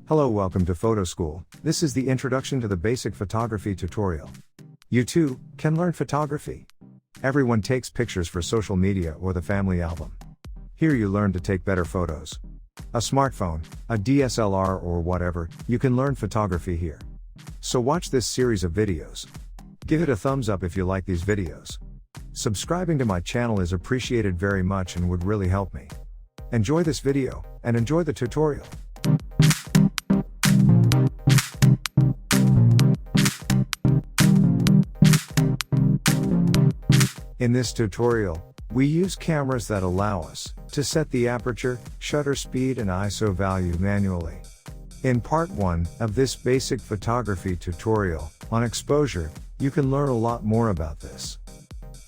Hello, welcome to Photo School. This is the introduction to the basic photography tutorial. You too can learn photography. Everyone takes pictures for social media or the family album. Here you learn to take better photos. A smartphone, a DSLR or whatever, you can learn photography here. So watch this series of videos. Give it a thumbs up if you like these videos. Subscribing to my channel is appreciated very much and would really help me. Enjoy this video, and enjoy the tutorial. In this tutorial, we use cameras that allow us to set the aperture, shutter speed and ISO value manually. In part 1 of this basic photography tutorial on exposure, you can learn a lot more about this.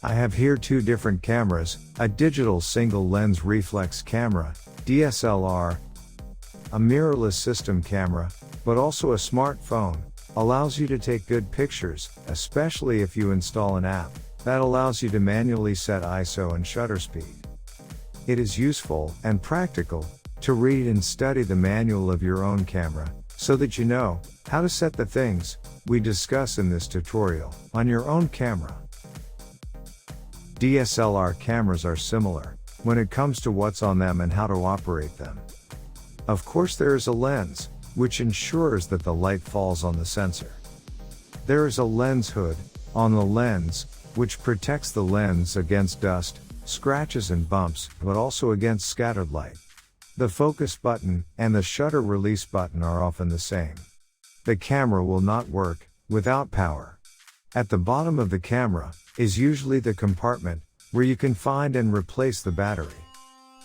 I have here two different cameras, a digital single lens reflex camera, DSLR, a mirrorless system camera, but also a smartphone, allows you to take good pictures, especially if you install an app that allows you to manually set ISO and shutter speed. It is useful and practical to read and study the manual of your own camera, so that you know how to set the things we discuss in this tutorial on your own camera. DSLR cameras are similar when it comes to what's on them and how to operate them. Of course, there is a lens, which ensures that the light falls on the sensor. There is a lens hood on the lens, which protects the lens against dust, scratches and bumps, but also against scattered light. The focus button and the shutter release button are often the same. The camera will not work without power. At the bottom of the camera is usually the compartment where you can find and replace the battery.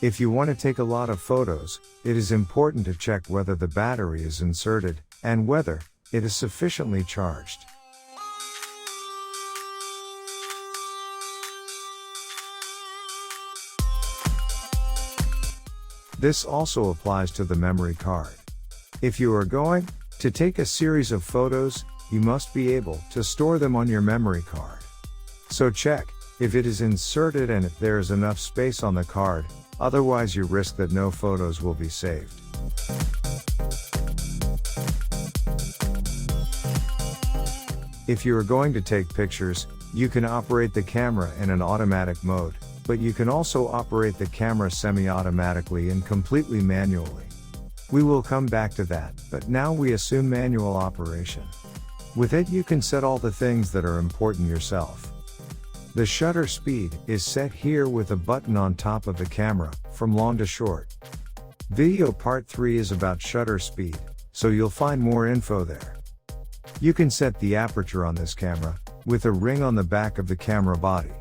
If you want to take a lot of photos, it is important to check whether the battery is inserted and whether it is sufficiently charged. This also applies to the memory card. If you are going to take a series of photos, you must be able to store them on your memory card. So check if it is inserted and if there is enough space on the card, otherwise you risk that no photos will be saved. If you are going to take pictures, you can operate the camera in an automatic mode, but you can also operate the camera semi-automatically and completely manually. We will come back to that, but now we assume manual operation. With it you can set all the things that are important yourself. The shutter speed is set here with a button on top of the camera, from long to short. Video part 3 is about shutter speed, so you'll find more info there. You can set the aperture on this camera, with a ring on the back of the camera body.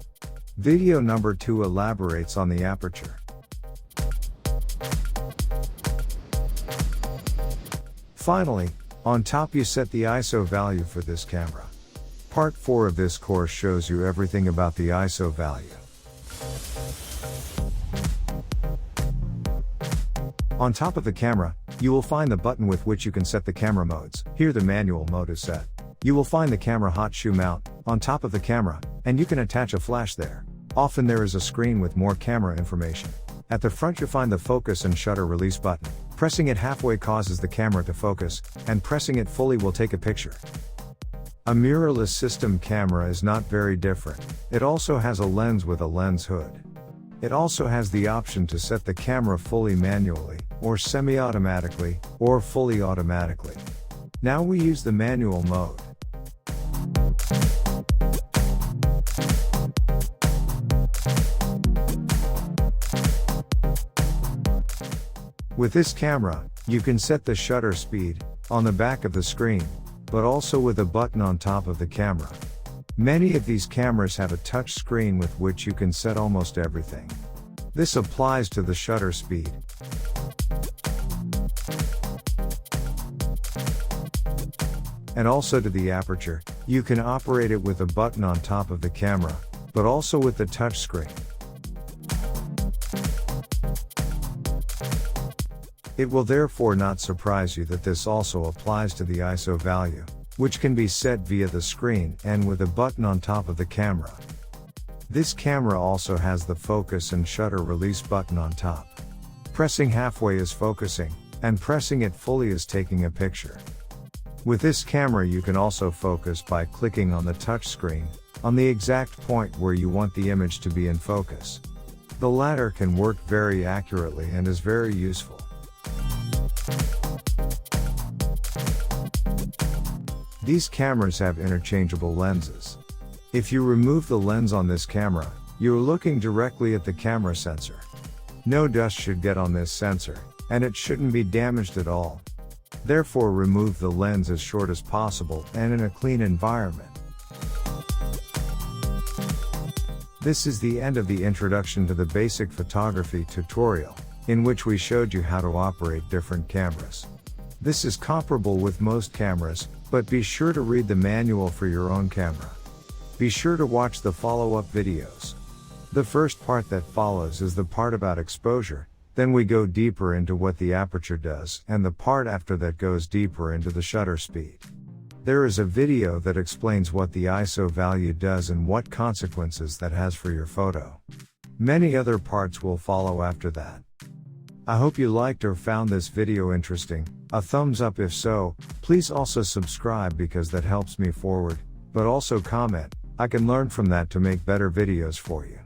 Video number 2 elaborates on the aperture. Finally, on top you set the ISO value for this camera. Part 4 of this course shows you everything about the ISO value. On top of the camera, you will find the button with which you can set the camera modes. Here the manual mode is set. You will find the camera hot shoe mount on top of the camera, and you can attach a flash there. Often there is a screen with more camera information. At the front you find the focus and shutter release button. Pressing it halfway causes the camera to focus, and pressing it fully will take a picture. A mirrorless system camera is not very different. It also has a lens with a lens hood. It also has the option to set the camera fully manually, or semi-automatically, or fully automatically. Now we use the manual mode. With this camera, you can set the shutter speed on the back of the screen, but also with a button on top of the camera. Many of these cameras have a touch screen with which you can set almost everything. This applies to the shutter speed. And also to the aperture. You can operate it with a button on top of the camera, but also with the touch screen. It will therefore not surprise you that this also applies to the ISO value, which can be set via the screen and with a button on top of the camera. This camera also has the focus and shutter release button on top. Pressing halfway is focusing, and pressing it fully is taking a picture. With this camera you can also focus by clicking on the touch screen, on the exact point where you want the image to be in focus. The latter can work very accurately and is very useful. These cameras have interchangeable lenses. If you remove the lens on this camera, you're looking directly at the camera sensor. No dust should get on this sensor, and it shouldn't be damaged at all. Therefore, remove the lens as short as possible and in a clean environment. This is the end of the introduction to the basic photography tutorial, in which we showed you how to operate different cameras. This is comparable with most cameras, but be sure to read the manual for your own camera. Be sure to watch the follow-up videos. The first part that follows is the part about exposure, then we go deeper into what the aperture does, and the part after that goes deeper into the shutter speed. There is a video that explains what the ISO value does and what consequences that has for your photo. Many other parts will follow after that. I hope you liked or found this video interesting. A thumbs up if so. Please also subscribe because that helps me forward, but also comment. I can learn from that to make better videos for you.